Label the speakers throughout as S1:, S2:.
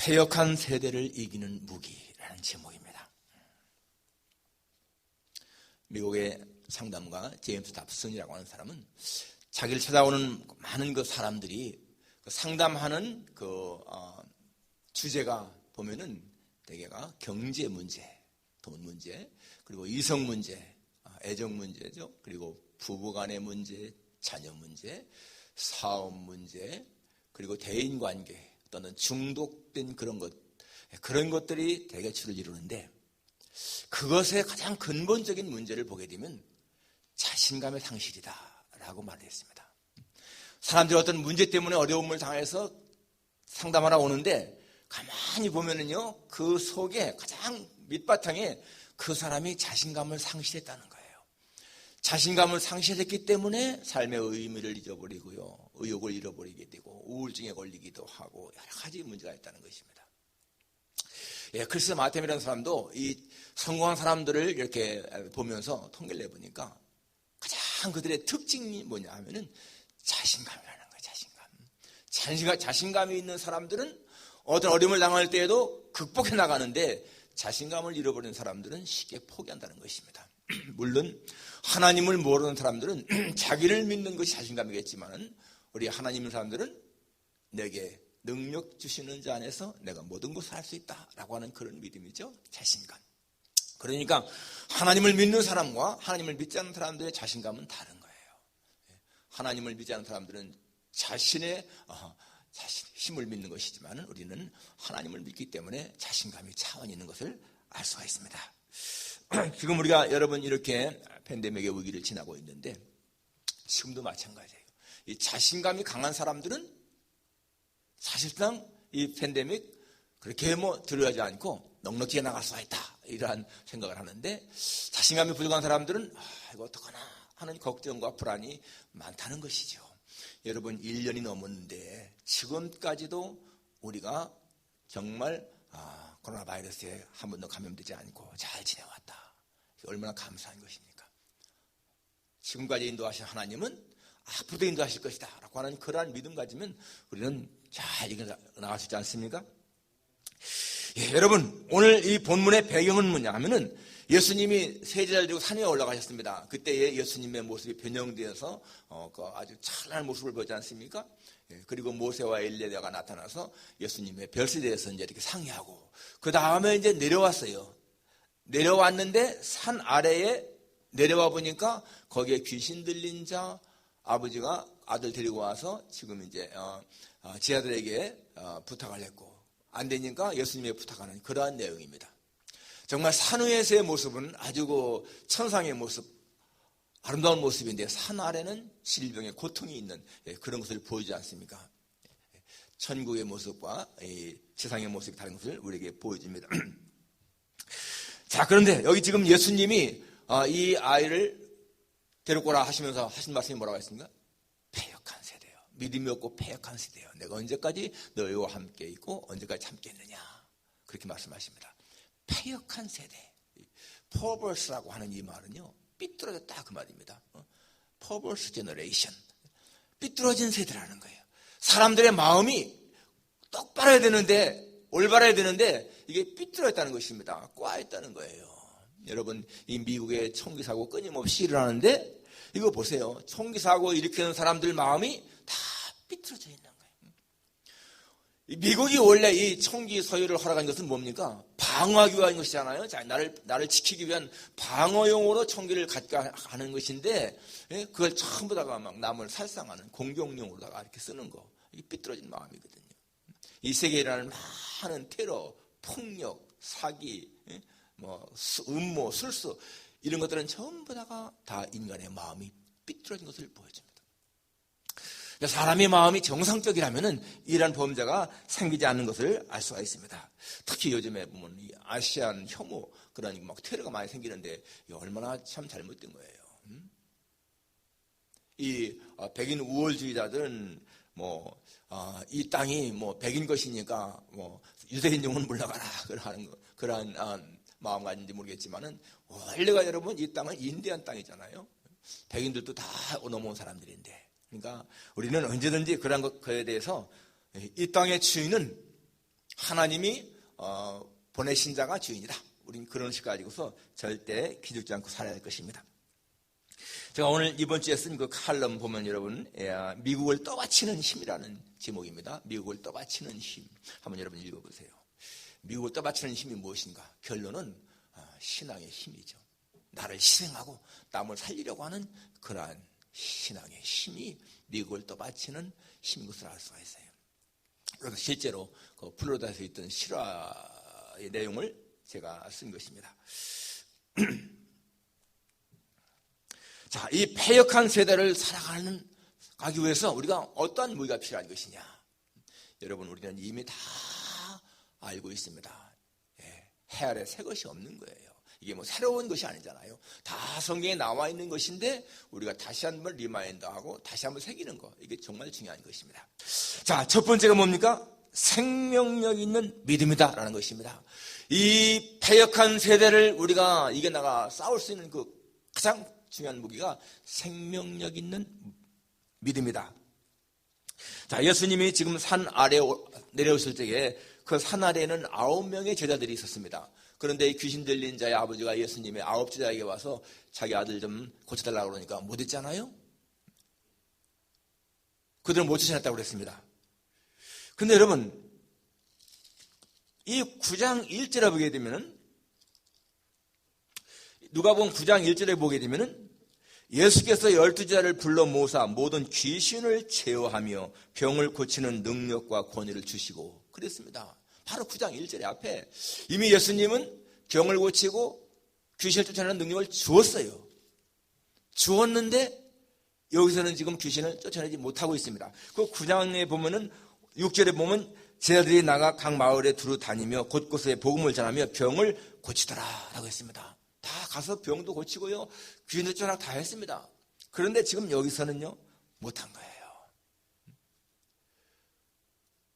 S1: 패역한 세대를 이기는 무기라는 제목입니다. 미국의 상담가 제임스 답슨이라고 하는 사람은 자기를 찾아오는 많은 그 사람들이 상담하는 주제가 보면은 대개가 경제 문제, 돈 문제, 그리고 이성 문제, 애정 문제죠. 그리고 부부간의 문제, 자녀 문제, 사업 문제, 그리고 대인 관계, 또는 중독된 그런 것들이 대개 주를 이루는데, 그것의 가장 근본적인 문제를 보게 되면 자신감의 상실이다라고 말했습니다. 사람들이 어떤 문제 때문에 어려움을 당해서 상담하러 오는데 가만히 보면은요, 그 속에 가장 밑바탕에 그 사람이 자신감을 상실했다는 거예요. 자신감을 상실했기 때문에 삶의 의미를 잊어버리고요, 의욕을 잃어버리게 되고 우울증에 걸리기도 하고 여러 가지 문제가 있다는 것입니다. 크리스 마템이라는 사람도 이 성공한 사람들을 이렇게 보면서 통계를 내보니까 가장 그들의 특징이 뭐냐 하면은 자신감이라는 거예요. 자신감이 있는 사람들은 어떤 어려움을 당할 때에도 극복해 나가는데, 자신감을 잃어버리는 사람들은 쉽게 포기한다는 것입니다. 물론 하나님을 모르는 사람들은 자기를 믿는 것이 자신감이겠지만, 우리 하나님의 사람들은 내게 능력 주시는 자 안에서 내가 모든 것을 할 수 있다라고 하는 그런 믿음이죠. 자신감. 그러니까 하나님을 믿는 사람과 하나님을 믿지 않는 사람들의 자신감은 다른 거예요. 하나님을 믿지 않는 사람들은 자신의 힘을 믿는 것이지만, 우리는 하나님을 믿기 때문에 자신감이 차원이 있는 것을 알 수가 있습니다. 지금 우리가 여러분 이렇게 팬데믹의 위기를 지나고 있는데, 지금도 마찬가지예요. 이 자신감이 강한 사람들은 사실상 이 팬데믹 그렇게 두려워하지 않고 넉넉히 나갈 수가 있다, 이러한 생각을 하는데, 자신감이 부족한 사람들은 이거 어떡하나 하는 걱정과 불안이 많다는 것이죠. 여러분, 1년이 넘었는데 지금까지도 우리가 정말 코로나 바이러스에 한 번도 감염되지 않고 잘 지내왔다. 얼마나 감사한 것입니까? 지금까지 인도하신 하나님은 앞으로도 인도하실 것이다 라고 하는 그러한 믿음 가지면 우리는 잘 이겨나갈 수 있지 않습니까? 여러분, 오늘 이 본문의 배경은 뭐냐 하면은 예수님이 세제자를 들고 산에 올라가셨습니다. 그때의 예수님의 모습이 변형되어서 아주 찬란한 모습을 보지 않습니까? 그리고 모세와 엘리야가 나타나서 예수님의 별세에 대해서 이제 이렇게 상의하고, 그 다음에 이제 내려왔어요. 내려왔는데 산 아래에 내려와 보니까 거기에 귀신 들린 자 아버지가 아들 데리고 와서 지금 이제 제자들에게 부탁을 했고, 안 되니까 예수님의 부탁하는 그러한 내용입니다. 정말 산 위에서의 모습은 아주 천상의 모습, 아름다운 모습인데, 산 아래는 질병의 고통이 있는 그런 것을 보이지 않습니까? 천국의 모습과 세상의 모습이 다른 것을 우리에게 보여줍니다. 자, 그런데 여기 지금 예수님이 이 아이를 데리고 오라 하시면서 하신 말씀이 뭐라고 했습니까? 패역한 세대요. 믿음이 없고 패역한 세대요. 내가 언제까지 너희와 함께 있고 언제까지 함께 있느냐, 그렇게 말씀하십니다. 패역한 세대, perverse라고 하는 이 말은요, 삐뚤어졌다 그 말입니다. perverse generation, 삐뚤어진 세대라는 거예요. 사람들의 마음이 똑바라야 되는데, 올바라야 되는데 이게 삐뚤어졌다는 것입니다. 꽈했다는 거예요. 여러분, 이 미국의 총기 사고 끊임없이 일어나는데, 이거 보세요. 총기 사고 일으키는 사람들 마음이 다 삐뚤어져 있는 거예요. 미국이 원래 이 총기 소유를 허락한 것은 뭡니까? 방어하기 위한 것이잖아요. 자, 나를 지키기 위한 방어용으로 총기를 갖게 하는 것인데, 그걸 전부 다가 막 남을 살상하는 공격용으로다가 이렇게 쓰는 거, 이게 삐뚤어진 마음이거든요. 이 세계에 일어나는 많은 테러, 폭력, 사기, 음모, 술수, 이런 것들은 전부 다가 다 인간의 마음이 삐뚤어진 것을 보여줍니다. 사람의 마음이 정상적이라면은 이러한 범죄가 생기지 않는 것을 알 수가 있습니다. 특히 요즘에 보면 이 아시안 혐오, 그런 막 테러가 많이 생기는데, 얼마나 참 잘못된 거예요. 이 백인 우월주의자들은 이 땅이 백인 것이니까 유대인 영혼 물러가라 그러한 마음 가진지 모르겠지만은, 원래가 여러분 이 땅은 인디안 땅이잖아요. 백인들도 다 넘어온 사람들인데, 그러니까 우리는 언제든지 그런 것에 대해서 이 땅의 주인은 하나님이 보내신 자가 주인이다. 우린 그런 식 가지고서 절대 기죽지 않고 살아야 할 것입니다. 제가 오늘 이번 주에 쓴 그 칼럼 보면 여러분, 미국을 떠받치는 힘이라는 제목입니다. 미국을 떠받치는 힘. 한번 여러분 읽어보세요. 미국을 떠받치는 힘이 무엇인가? 결론은 신앙의 힘이죠. 나를 희생하고 남을 살리려고 하는 그러한 신앙의 힘이 미국을 떠받치는 힘인 것을 알 수가 있어요. 그래서 실제로 그 플로리다에서 있던 실화의 내용을 제가 쓴 것입니다. 자, 이 패역한 세대를 살아가기 위해서 우리가 어떠한 무기가 필요한 것이냐? 여러분, 우리는 이미 다 알고 있습니다. 해 아래 새 것이 없는 거예요. 이게 뭐 새로운 것이 아니잖아요. 다 성경에 나와 있는 것인데 우리가 다시 한번 리마인드하고 다시 한번 새기는 거, 이게 정말 중요한 것입니다. 자, 첫 번째가 뭡니까? 생명력 있는 믿음이다라는 것입니다. 이 패역한 세대를 우리가 이겨나가 싸울 수 있는 그 가장 중요한 무기가 생명력 있는 믿음이다. 자, 예수님이 지금 산 아래 내려오실 때에 그 산 아래에는 9명의 제자들이 있었습니다. 그런데 귀신 들린 자의 아버지가 예수님의 9 제자에게 와서 자기 아들 좀 고쳐달라고 그러니까 못 했잖아요. 그들은 못 쫓아냈다고 그랬습니다. 근데 여러분, 이 9장 1절에 보게 되면은, 누가복음 9장 1절에 보게 되면은 예수께서 12제자를 불러 모사 모든 귀신을 제어하며 병을 고치는 능력과 권위를 주시고 그랬습니다. 바로 9장 1절에 앞에 이미 예수님은 병을 고치고 귀신을 쫓아내는 능력을 주었어요. 주었는데 여기서는 지금 귀신을 쫓아내지 못하고 있습니다. 그 9장에 보면은 6절에 보면 제자들이 나가 각 마을에 두루 다니며 곳곳에 복음을 전하며 병을 고치더라 라고 했습니다. 다 가서 병도 고치고요, 귀신도 쫓아내고 다 했습니다. 그런데 지금 여기서는요 못한 거예요.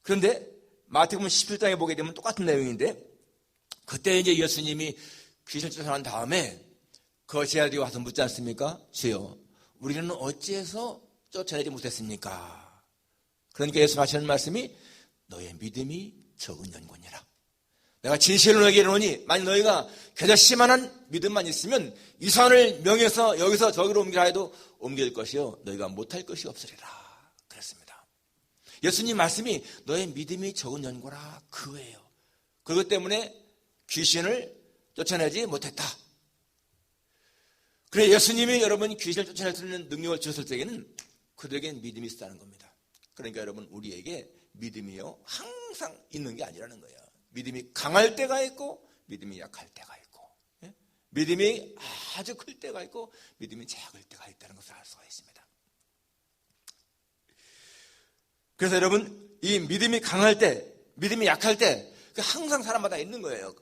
S1: 그런데 마태복음 17장에 보게 되면 똑같은 내용인데, 그때 이제 예수님이 귀신을 쫓아낸 다음에 그 제자들이 와서 묻지 않습니까? 주여, 우리는 어찌해서 쫓아내지 못했습니까? 그러니까 예수님 하시는 말씀이 너의 믿음이 적은 연고니라. 내가 진실로 너에게 이르노니 만약 너희가 그저 심한 믿음만 있으면 이 산을 명해서 여기서 저기로 옮기라 해도 옮길 것이요 너희가 못할 것이 없으리라 그랬습니다. 예수님 말씀이 너의 믿음이 적은 연고라 그거예요. 그것 때문에 귀신을 쫓아내지 못했다. 그래, 예수님이 여러분 귀신을 쫓아낼 수 있는 능력을 주셨을 때에는 그들에게는 믿음이 있었다는 겁니다. 그러니까 여러분, 우리에게 믿음이요 항상 있는 게 아니라는 거예요. 믿음이 강할 때가 있고 믿음이 약할 때가 있고, 믿음이 아주 클 때가 있고 믿음이 작을 때가 있다는 것을 알 수가 있습니다. 그래서 여러분, 이 믿음이 강할 때, 믿음이 약할 때 항상 사람마다 있는 거예요.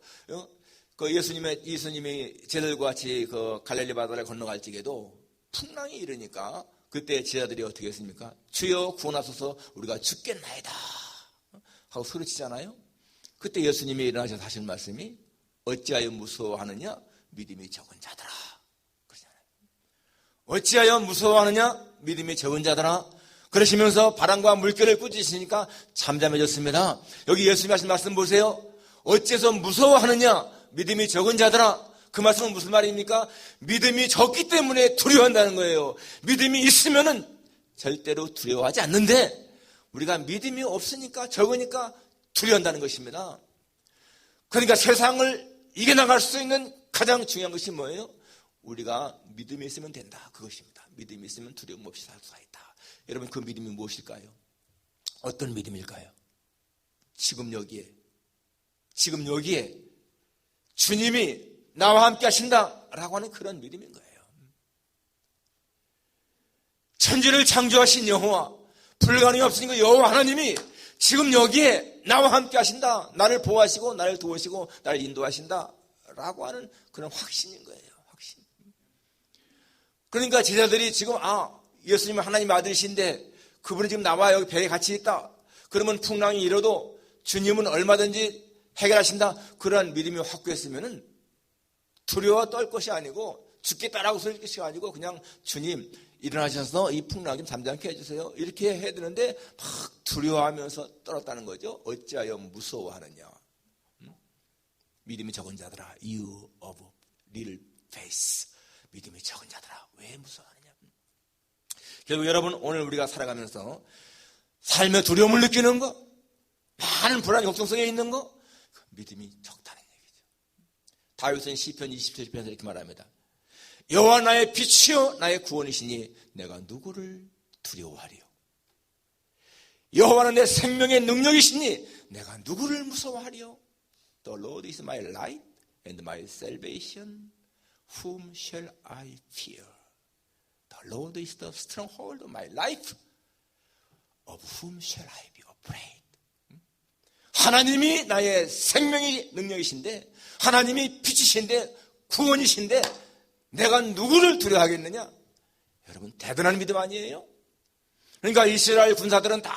S1: 그 예수님이 제자들과 같이 그 갈릴리 바다를 건너갈 적에도 풍랑이 일으니까 그때 제자들이 어떻게 했습니까? 주여 구원하소서 우리가 죽겠나이다 하고 소리치잖아요. 그때 예수님이 일어나셔서 하신 말씀이 어찌하여 무서워하느냐 믿음이 적은 자들아 그러잖아요. 어찌하여 무서워하느냐 믿음이 적은 자들아 그러시면서 바람과 물결을 꾸짖으시니까 잠잠해졌습니다. 여기 예수님이 하신 말씀 보세요. 어째서 무서워하느냐 믿음이 적은 자들아. 그 말씀은 무슨 말입니까? 믿음이 적기 때문에 두려워한다는 거예요. 믿음이 있으면은 절대로 두려워하지 않는데 우리가 믿음이 없으니까, 적으니까 두려워한다는 것입니다. 그러니까 세상을 이겨나갈 수 있는 가장 중요한 것이 뭐예요? 우리가 믿음이 있으면 된다. 그것입니다. 믿음이 있으면 두려움 없이 살 수가 있다. 여러분, 그 믿음이 무엇일까요? 어떤 믿음일까요? 지금 여기에 주님이 나와 함께 하신다라고 하는 그런 믿음인 거예요. 천지를 창조하신 여호와, 불가능이 없으니까 여호와 하나님이 지금 여기에 나와 함께 하신다, 나를 보호하시고 나를 도우시고 나를 인도하신다라고 하는 그런 확신인 거예요. 확신. 그러니까 제자들이 지금 예수님은 하나님의 아들이신데 그분이 지금 나와 여기 배에 같이 있다. 그러면 풍랑이 일어도 주님은 얼마든지 해결하신다. 그러한 믿음이 확고했으면은 두려워 떨 것이 아니고 죽겠다라고 설 것이 아니고 그냥 주님 일어나셔서 이 풍랑을 좀 잠잠케 해주세요. 이렇게 해야 되는데 막 두려워하면서 떨었다는 거죠. 어찌하여 무서워하느냐. 믿음이 적은 자들아, you of little faith. 믿음이 적은 자들아, 왜 무서워하느냐. 결국 여러분, 오늘 우리가 살아가면서 삶의 두려움을 느끼는 거, 많은 불안, 걱정성에 있는 거, 그 믿음이 적다는 얘기죠. 다윗은 시편 27편에서 이렇게 말합니다. 여호와 나의 빛이요 나의 구원이시니 내가 누구를 두려워하리요. 여호와는 내 생명의 능력이시니 내가 누구를 무서워하리요. The Lord is my light and my salvation. Whom shall I fear? The Lord is the stronghold of my life. Of whom shall I be afraid? 하나님이 나의 생명의 능력이신데, 하나님이 빛이신데, 구원이신데 내가 누구를 두려워하겠느냐? 여러분, 대단한 믿음 아니에요? 그러니까 이스라엘 군사들은 다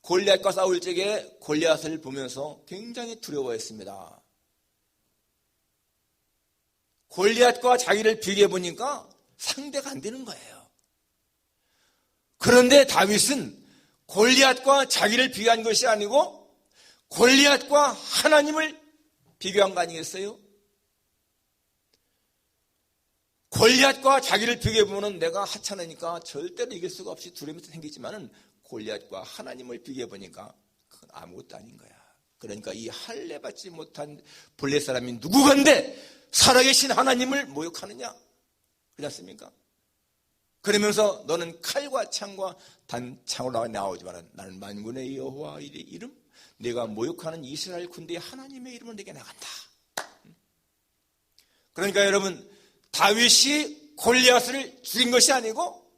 S1: 골리앗과 싸울 적에 골리앗을 보면서 굉장히 두려워했습니다. 골리앗과 자기를 비교해 보니까 상대가 안 되는 거예요. 그런데 다윗은 골리앗과 자기를 비교한 것이 아니고 골리앗과 하나님을 비교한 거 아니겠어요? 골리앗과 자기를 비교해 보면 내가 하찮으니까 절대로 이길 수가 없이 두려움이 생기지만은 골리앗과 하나님을 비교해 보니까 그건 아무것도 아닌 거야. 그러니까 이 할례 받지 못한 블레 사람이 누구건데 살아계신 하나님을 모욕하느냐? 그렇지 않습니까? 그러면서 너는 칼과 창과 단창으로 나오지만 나는 만군의 여호와의 이름, 내가 모욕하는 이스라엘 군대의 하나님의 이름을 내게 나간다. 그러니까 여러분, 다윗이 골리앗을 죽인 것이 아니고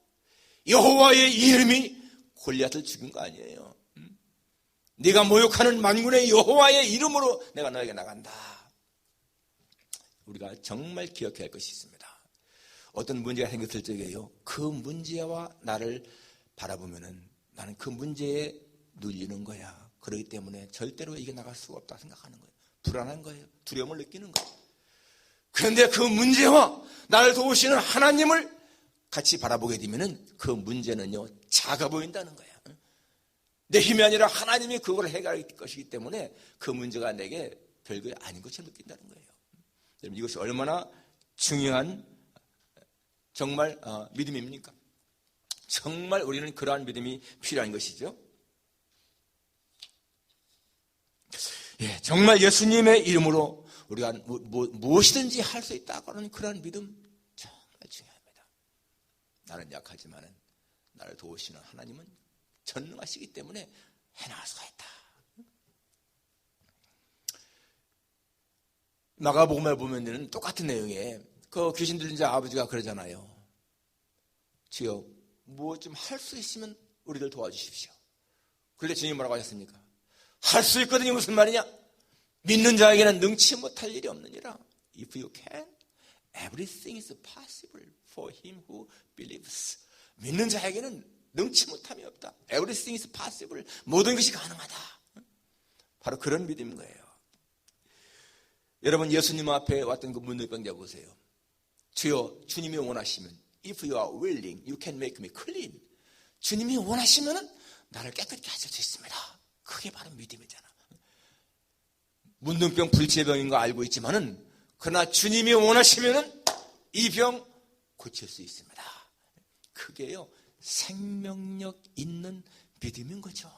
S1: 여호와의 이름이 골리앗을 죽인 거 아니에요. 네가 모욕하는 만군의 여호와의 이름으로 내가 너에게 나간다. 우리가 정말 기억해야 할 것이 있습니다. 어떤 문제가 생겼을 적에요, 그 문제와 나를 바라보면은 나는 그 문제에 눌리는 거야. 그렇기 때문에 절대로 이게 나갈 수가 없다 생각하는 거예요. 불안한 거예요. 두려움을 느끼는 거예요. 그런데 그 문제와 나를 도우시는 하나님을 같이 바라보게 되면은 그 문제는요, 작아 보인다는 거야. 내 힘이 아니라 하나님이 그걸 해결할 것이기 때문에 그 문제가 내게 별거 아닌 것처럼 느낀다는 거예요. 여러분, 이것이 얼마나 중요한 정말 믿음입니까? 정말 우리는 그러한 믿음이 필요한 것이죠. 예, 정말 예수님의 이름으로 우리가 무엇이든지 할 수 있다고 하는 그러한 믿음 정말 중요합니다. 나는 약하지만은 나를 도우시는 하나님은 전능하시기 때문에 해나갈 수가 있다. 마가복음에 보면은 똑같은 내용에 그 귀신 들린 자 아버지가 그러잖아요. 주여, 뭐 좀 할 수 있으면 우리들 도와주십시오. 그런데 주님이 뭐라고 하셨습니까? 할 수 있거든요. 무슨 말이냐? 믿는 자에게는 능치 못할 일이 없느니라. If you can, everything is possible for him who believes. 믿는 자에게는 능치 못함이 없다. Everything is possible. 모든 것이 가능하다. 바로 그런 믿음인 거예요. 여러분, 예수님 앞에 왔던 그 문둥병자 보세요. 주여, 주님이 원하시면 If you are willing, you can make me clean. 주님이 원하시면 나를 깨끗게 하실 수 있습니다. 그게 바로 믿음이잖아. 문둥병 불치병인 거 알고 있지만은 그러나 주님이 원하시면 이 병 고칠 수 있습니다. 그게요, 생명력 있는 믿음인 거죠.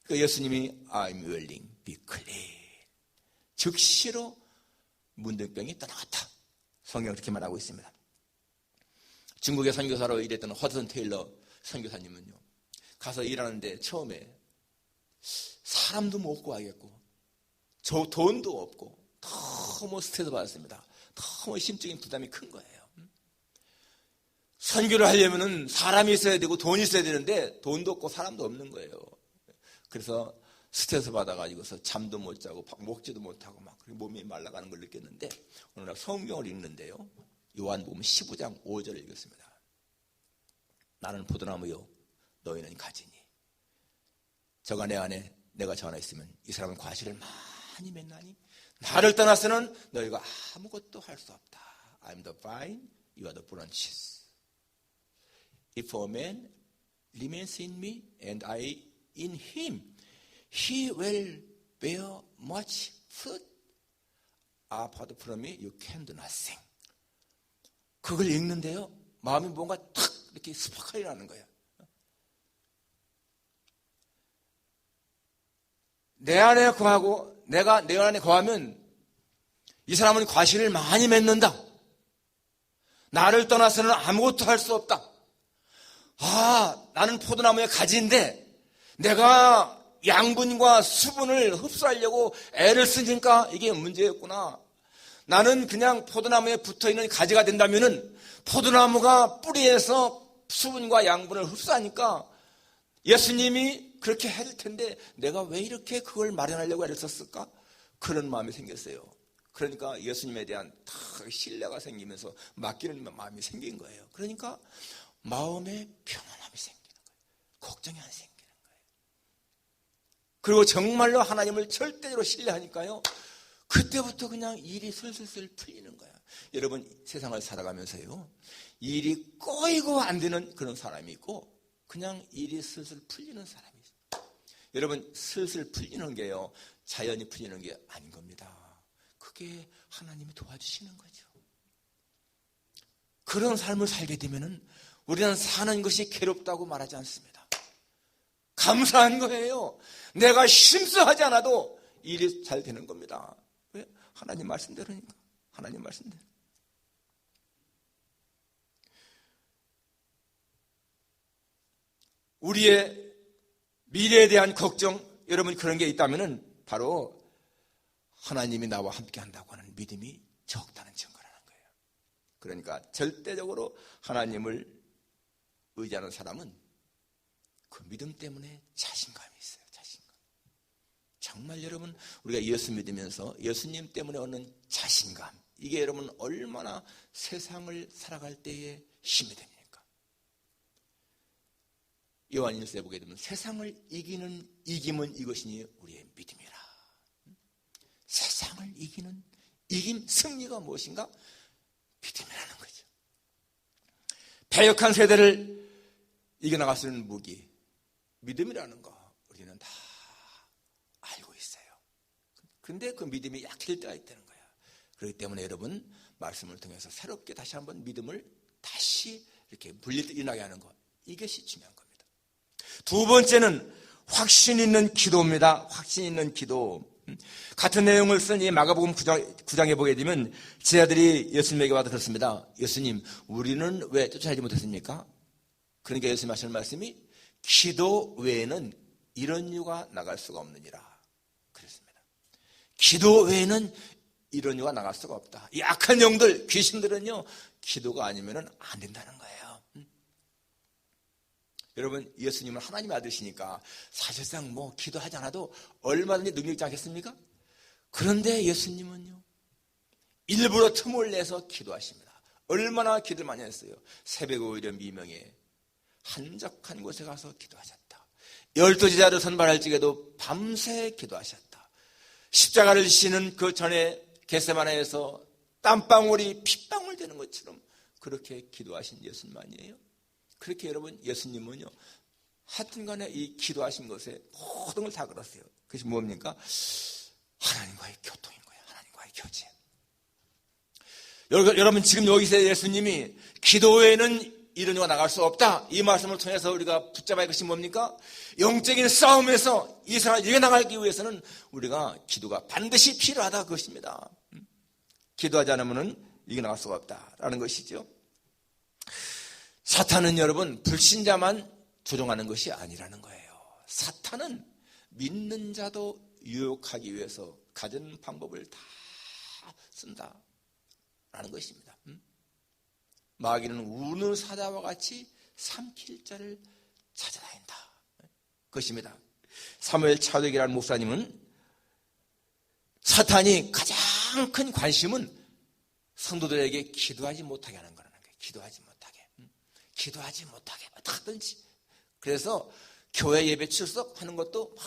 S1: 그 예수님이 I'm willing, be clean. 즉시로 문둥병이 떠나갔다. 성경은 그렇게 말하고 있습니다. 중국의 선교사로 일했던 허드슨 테일러 선교사님은요, 가서 일하는데 처음에 사람도 못 구하겠고 저 돈도 없고 너무 스트레스 받았습니다. 너무 심적인 부담이 큰 거예요. 선교를 하려면은 사람이 있어야 되고 돈이 있어야 되는데 돈도 없고 사람도 없는 거예요. 그래서 스트레스 받아가지고서 잠도 못 자고 먹지도 못하고 막 몸이 말라가는 걸 느꼈는데 어느 날 성경을 읽는데요, 요한복음 15장 5절을 읽었습니다. 나는 포도나무요 너희는 가지니 저가 내 안에 내가 저 안에 있으면 이 사람은 과실을 많이 맺나니 나를 떠나서는 너희가 아무것도 할 수 없다. I'm the vine, you are the branches. If a man remains in me and I in him, he will bear much fruit. Apart from me, you can do nothing. 그걸 읽는데요, 마음이 뭔가 탁 이렇게 스파크가 나는 거예요. 내 안에 거하고 내가 내 안에 거하면 이 사람은 과실을 많이 맺는다. 나를 떠나서는 아무것도 할 수 없다. 나는 포도나무의 가지인데 내가 양분과 수분을 흡수하려고 애를 쓰니까 이게 문제였구나. 나는 그냥 포도나무에 붙어있는 가지가 된다면은 포도나무가 뿌리에서 수분과 양분을 흡수하니까 예수님이 그렇게 해줄 텐데 내가 왜 이렇게 그걸 마련하려고 애를 썼을까? 그런 마음이 생겼어요. 그러니까 예수님에 대한 다 신뢰가 생기면서 맡기는 마음이 생긴 거예요. 그러니까 마음에 평안함이 생기는 거예요. 걱정이 안 생기는 거예요. 그리고 정말로 하나님을 절대로 신뢰하니까요, 그때부터 그냥 일이 슬슬 풀리는 거예요. 여러분, 세상을 살아가면서요, 일이 꼬이고 안 되는 그런 사람이 있고 그냥 일이 슬슬 풀리는 사람이 있어요. 여러분, 슬슬 풀리는 게요, 자연이 풀리는 게 아닌 겁니다. 그게 하나님이 도와주시는 거죠. 그런 삶을 살게 되면은 우리는 사는 것이 괴롭다고 말하지 않습니다. 감사한 거예요. 내가 힘써하지 않아도 일이 잘 되는 겁니다. 왜? 하나님 말씀대로니까. 하나님 말씀대로. 우리의 미래에 대한 걱정, 여러분 그런 게 있다면은 바로 하나님이 나와 함께 한다고 하는 믿음이 적다는 증거라는 거예요. 그러니까 절대적으로 하나님을 의지하는 사람은 그 믿음 때문에 자신감이 있어요. 자신감. 정말 여러분, 우리가 예수 믿으면서 예수님 때문에 얻는 자신감, 이게 여러분 얼마나 세상을 살아갈 때에 힘이 됩니까? 요한일서에 보게 되면 세상을 이기는 이김은 이것이니 우리의 믿음이라. 세상을 이기는 이김, 승리가 무엇인가? 믿음이라는 거죠. 패역한 세대를 이겨나갈 수 있는 무기, 믿음이라는 거 우리는 다 알고 있어요. 근데 그 믿음이 약해질 때가 있다는 거예요. 그렇기 때문에 여러분, 말씀을 통해서 새롭게 다시 한번 믿음을 다시 이렇게 일어나게 하는 것, 이것이 중요한 겁니다. 두 번째는 확신 있는 기도입니다. 확신 있는 기도. 같은 내용을 쓴 이 마가복음 9장에 보게 되면 제자들이 예수님에게 와서 그렇습니다. 예수님, 우리는 왜 쫓아내지 못했습니까? 그러니까 예수님 하시는 말씀이 기도 외에는 이런 유가 나갈 수가 없느니라 그랬습니다. 기도 외에는 이런 유가 나갈 수가 없다. 이 악한 영들, 귀신들은요, 기도가 아니면 안 된다는 거예요. 여러분, 예수님은 하나님의 아들이시니까 사실상 뭐 기도하지 않아도 얼마든지 능력 있지 않겠습니까? 그런데 예수님은요, 일부러 틈을 내서 기도하십니다. 얼마나 기도를 많이 했어요. 새벽 오히려 미명에 한적한 곳에 가서 기도하셨다. 12제자를 선발할 적에도 밤새 기도하셨다. 십자가를 지시는 그 전에 겟세마네에서 땀방울이 핏방울 되는 것처럼 그렇게 기도하신 예수님 아니에요? 그렇게 여러분, 예수님은요, 하여튼 간에 이 기도하신 것에 모든 걸 다 걸었어요. 그것이 뭡니까? 하나님과의 교통인 거예요. 하나님과의 교제. 여러분, 지금 여기서 예수님이 기도 외에는 이런 유가 나갈 수 없다, 이 말씀을 통해서 우리가 붙잡아야 할 것이 뭡니까? 영적인 싸움에서 이 사람을 이겨나가기 위해서는 우리가 기도가 반드시 필요하다, 그것입니다. 기도하지 않으면 이겨나갈 수가 없다라는 것이죠. 사탄은 여러분, 불신자만 조종하는 것이 아니라는 거예요. 사탄은 믿는 자도 유혹하기 위해서 가진 방법을 다 쓴다라는 것입니다. 마귀는 우는 사자와 같이 삼킬 자를 찾아다닌다, 그것입니다. 사무엘 차덱이라는 목사님은 사탄이 가장 큰 관심은 성도들에게 기도하지 못하게 하는 거라는 거예요. 기도하지 못하게 어떻게든지. 그래서 교회 예배 출석하는 것도 막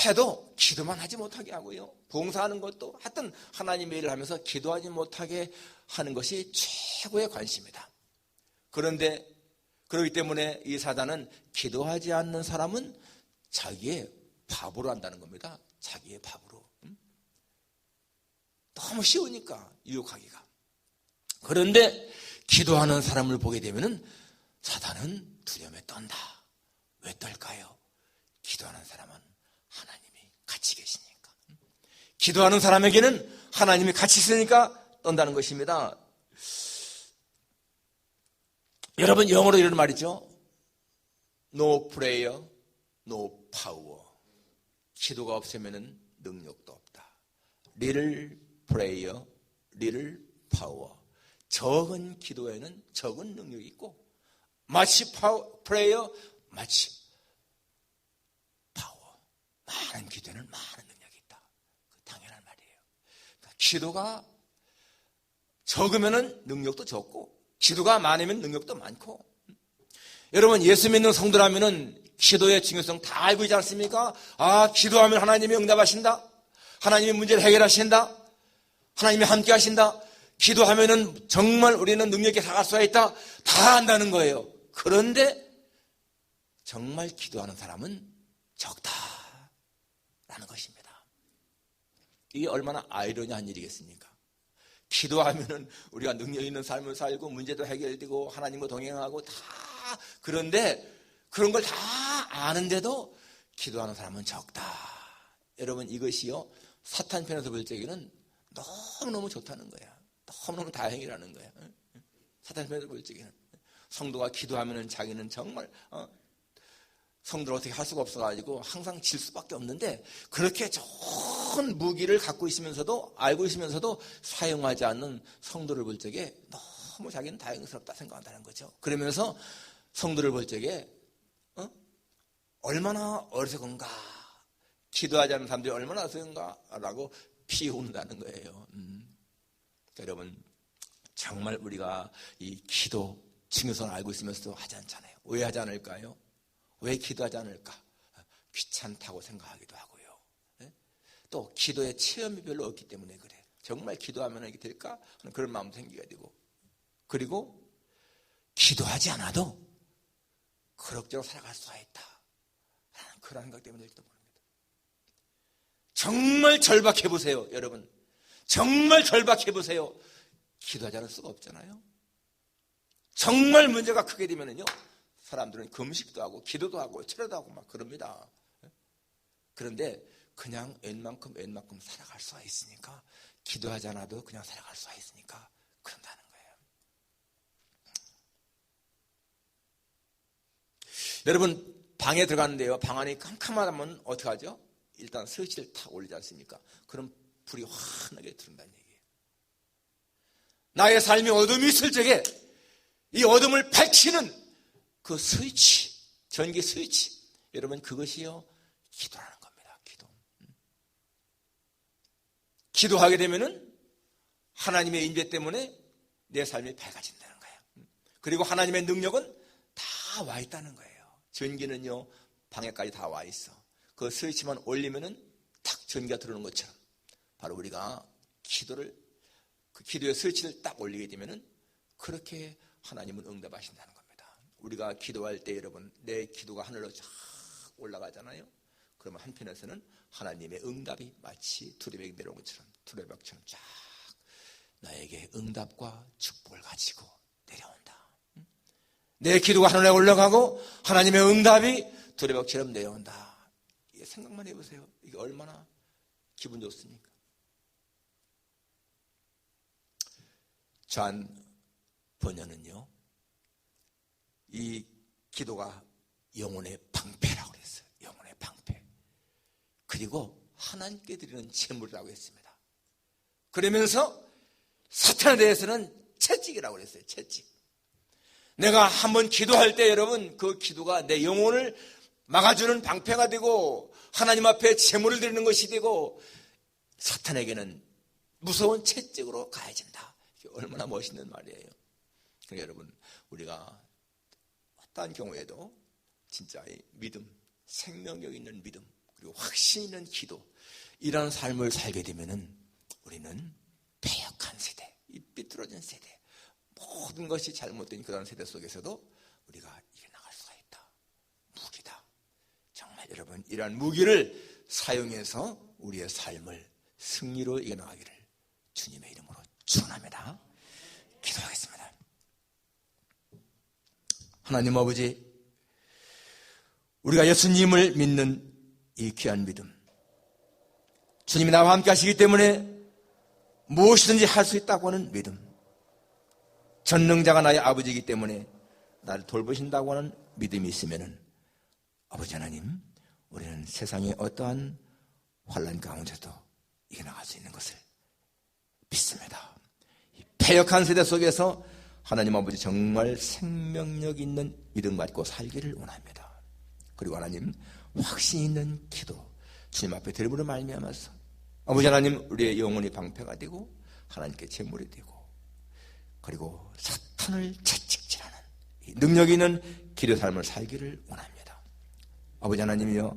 S1: 해도 기도만 하지 못하게 하고요, 봉사하는 것도 하여튼 하나님의 일을 하면서 기도하지 못하게 하는 것이 최고의 관심이다. 그런데 그렇기 때문에 이 사단은 기도하지 않는 사람은 자기의 밥으로 한다는 겁니다. 자기의 밥으로. 너무 쉬우니까 유혹하기가. 그런데 기도하는 사람을 보게 되면은 사단은 두려움에 떤다. 왜 떨까요? 기도하는 사람은 하나님이 같이 계시니까. 기도하는 사람에게는 하나님이 같이 있으니까 떤다는 것입니다. 여러분, 영어로 이런 말이죠. No prayer, no power. 기도가 없으면 능력도 없다. Little prayer, little power. 적은 기도에는 적은 능력이 있고, much prayer, much power. 많은 기도에는 많은 능력이 있다. 당연한 말이에요. 그러니까 기도가 적으면 능력도 적고, 기도가 많으면 능력도 많고. 여러분, 예수 믿는 성도라면 기도의 중요성 다 알고 있지 않습니까? 아, 기도하면 하나님이 응답하신다. 하나님이 문제를 해결하신다. 하나님이 함께 하신다. 기도하면은 정말 우리는 능력 있게 살아갈 수가 있다. 다 안다는 거예요. 그런데 정말 기도하는 사람은 적다라는 것입니다. 이게 얼마나 아이러니한 일이겠습니까? 기도하면은 우리가 능력 있는 삶을 살고 문제도 해결되고 하나님과 동행하고 다, 그런데 그런 걸 다 아는데도 기도하는 사람은 적다. 여러분, 이것이요, 사탄 편에서 볼 적에는 너무너무 좋다는 거야. 너무너무 다행이라는 거야. 사탄 편에서 볼 적에는 성도가 기도하면은 자기는 정말 성도를 어떻게 할 수가 없어가지고 항상 질 수밖에 없는데, 그렇게 좋은 무기를 갖고 있으면서도, 알고 있으면서도 사용하지 않는 성도를 볼 적에 너무 자기는 다행스럽다 생각한다는 거죠. 그러면서 성도를 볼 적에 얼마나 어리석은가, 기도하지 않는 사람들이 얼마나 어리석은가라고 비웃는다는 거예요. 여러분, 정말 우리가 이 기도 중요성을 알고 있으면서도 하지 않잖아요. 왜 하지 않을까요? 왜 기도하지 않을까? 귀찮다고 생각하기도 하고요. 또 기도의 체험이 별로 없기 때문에 그래. 정말 기도하면 이게 될까? 하는 그런 마음도 생기게 되고, 그리고 기도하지 않아도 그럭저럭 살아갈 수가 있다 라는 그런 생각 때문일지도 모릅니다. 정말 절박해보세요, 여러분. 정말 절박해보세요. 기도하지 않을 수가 없잖아요. 정말 문제가 크게 되면은요, 사람들은 금식도 하고 기도도 하고 철회도 하고 막 그럽니다. 그런데 그냥 웬만큼 살아갈 수가 있으니까, 기도하지 않아도 그냥 살아갈 수가 있으니까 그런다는 거예요. 여러분, 방에 들어갔는데요, 방 안이 캄캄하다면 어떻게 하죠? 일단 스위치를 탁 올리지 않습니까? 그럼 불이 환하게 들어온다는 얘기예요. 나의 삶이 어둠이 있을 적에 이 어둠을 밝히는 그 스위치, 전기 스위치, 여러분, 그것이요 기도라는 겁니다. 기도하게 되면은 하나님의 인재 때문에 내 삶이 밝아진다는 거예요. 그리고 하나님의 능력은 다 와 있다는 거예요. 전기는요 방에까지 다 와 있어. 그 스위치만 올리면은 탁 전기가 들어오는 것처럼, 바로 우리가 그 기도의 스위치를 딱 올리게 되면은 그렇게 하나님은 응답하신다는 겁니다. 우리가 기도할 때 여러분, 내 기도가 하늘로 쫙 올라가잖아요. 그러면 한편에서는 하나님의 응답이 마치 두레벽이 내려온 것처럼, 두레벽처럼 쫙 나에게 응답과 축복을 가지고 내려온다. 내 기도가 하늘에 올라가고 하나님의 응답이 두레벽처럼 내려온다. 이게 생각만 해보세요. 이게 얼마나 기분 좋습니까? 존 번연은요, 이 기도가 영혼의 방패라고 그랬어요. 영혼의 방패. 그리고 하나님께 드리는 제물이라고 했습니다. 그러면서 사탄에 대해서는 채찍이라고 그랬어요. 채찍. 내가 한번 기도할 때 여러분, 그 기도가 내 영혼을 막아주는 방패가 되고 하나님 앞에 제물을 드리는 것이 되고 사탄에게는 무서운 채찍으로 가해진다. 이게 얼마나 멋있는 말이에요. 그러니까 여러분, 우리가 어떠한 경우에도 진짜 이 믿음, 생명력 있는 믿음, 그리고 확신 있는 기도, 이런 삶을 살게 되면은 우리는 패역한 세대, 이 삐뚤어진 세대, 모든 것이 잘못된 그런 세대 속에서도 우리가 이겨나갈 수가 있다. 무기다. 정말 여러분, 이러한 무기를 사용해서 우리의 삶을 승리로 이겨나가기를 주님의 이름으로 축원합니다. 기도하겠습니다. 하나님 아버지, 우리가 예수님을 믿는 이 귀한 믿음, 주님이 나와 함께 하시기 때문에 무엇이든지 할 수 있다고 하는 믿음, 전능자가 나의 아버지이기 때문에 나를 돌보신다고 하는 믿음이 있으면 아버지 하나님, 우리는 세상의 어떠한 환난 가운데도 이겨나갈 수 있는 것을 믿습니다. 이 패역한 세대 속에서 하나님 아버지 정말 생명력 있는 믿음 갖고 살기를 원합니다. 그리고 하나님, 확신 있는 기도 주님 앞에 드림으로 말미암아서 아버지 하나님, 우리의 영혼이 방패가 되고 하나님께 제물이 되고, 그리고 사탄을 채찍질하는 능력 있는 기도 삶을 살기를 원합니다. 아버지 하나님이여,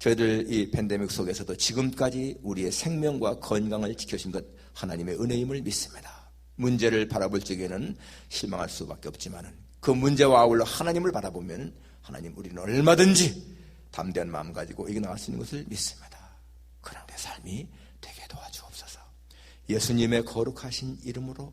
S1: 저희들 이 팬데믹 속에서도 지금까지 우리의 생명과 건강을 지켜주신 것 하나님의 은혜임을 믿습니다. 문제를 바라볼 적에는 실망할 수밖에 없지만 그 문제와 아울러 하나님을 바라보면 하나님, 우리는 얼마든지 담대한 마음 가지고 이겨나갈 수 있는 것을 믿습니다. 그런 우리의 삶이 되게 도와주옵소서. 예수님의 거룩하신 이름으로